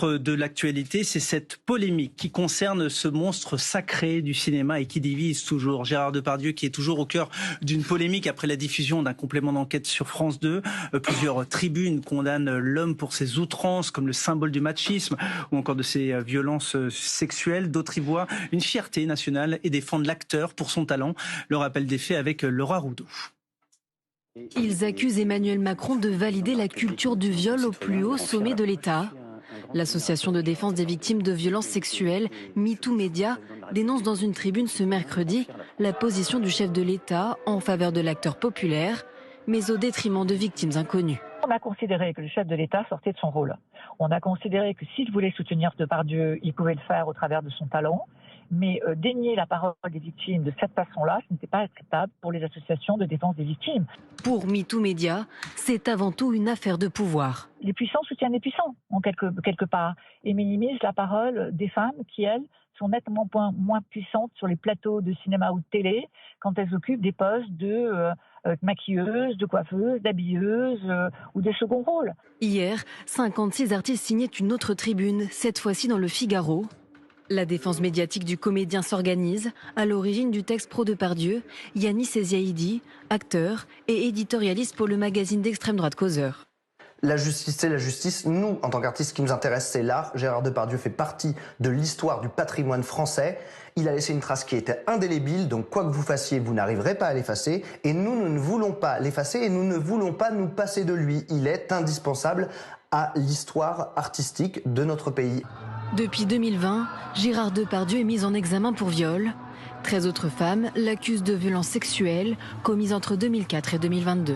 De l'actualité, c'est cette polémique qui concerne ce monstre sacré du cinéma et qui divise toujours. Gérard Depardieu qui est toujours au cœur d'une polémique après la diffusion d'un complément d'enquête sur France 2. Plusieurs tribunes condamnent l'homme pour ses outrances comme le symbole du machisme ou encore de ses violences sexuelles. D'autres y voient une fierté nationale et défendent l'acteur pour son talent. Le rappel des faits avec Laura Roudot. Ils accusent Emmanuel Macron de valider la culture du viol au plus haut sommet de l'État. L'association de défense des victimes de violences sexuelles, MeToo Média, dénonce dans une tribune ce mercredi la position du chef de l'État en faveur de l'acteur populaire, mais au détriment de victimes inconnues. On a considéré que le chef de l'État sortait de son rôle. On a considéré que s'il voulait soutenir Depardieu, il pouvait le faire au travers de son talent. Mais dénier la parole des victimes de cette façon-là, ce n'était pas acceptable pour les associations de défense des victimes. Pour MeToo Média, c'est avant tout une affaire de pouvoir. Les puissants soutiennent les puissants, en quelque part, et minimisent la parole des femmes qui, elles, sont nettement moins puissantes sur les plateaux de cinéma ou de télé quand elles occupent des postes de maquilleuses, de coiffeuses, d'habilleuses ou de second rôle. Hier, 56 artistes signaient une autre tribune, cette fois-ci dans le Figaro. La défense médiatique du comédien s'organise. À l'origine du texte pro Depardieu, Yanis Eziaïdi, acteur et éditorialiste pour le magazine d'extrême droite Causeur. La justice, c'est la justice. Nous, en tant qu'artistes, ce qui nous intéresse, c'est l'art. Gérard Depardieu fait partie de l'histoire du patrimoine français. Il a laissé une trace qui était indélébile, donc quoi que vous fassiez, vous n'arriverez pas à l'effacer. Et nous ne voulons pas l'effacer et nous ne voulons pas nous passer de lui. Il est indispensable à l'histoire artistique de notre pays. Depuis 2020, Gérard Depardieu est mis en examen pour viol. 13 autres femmes l'accusent de violences sexuelles commises entre 2004 et 2022.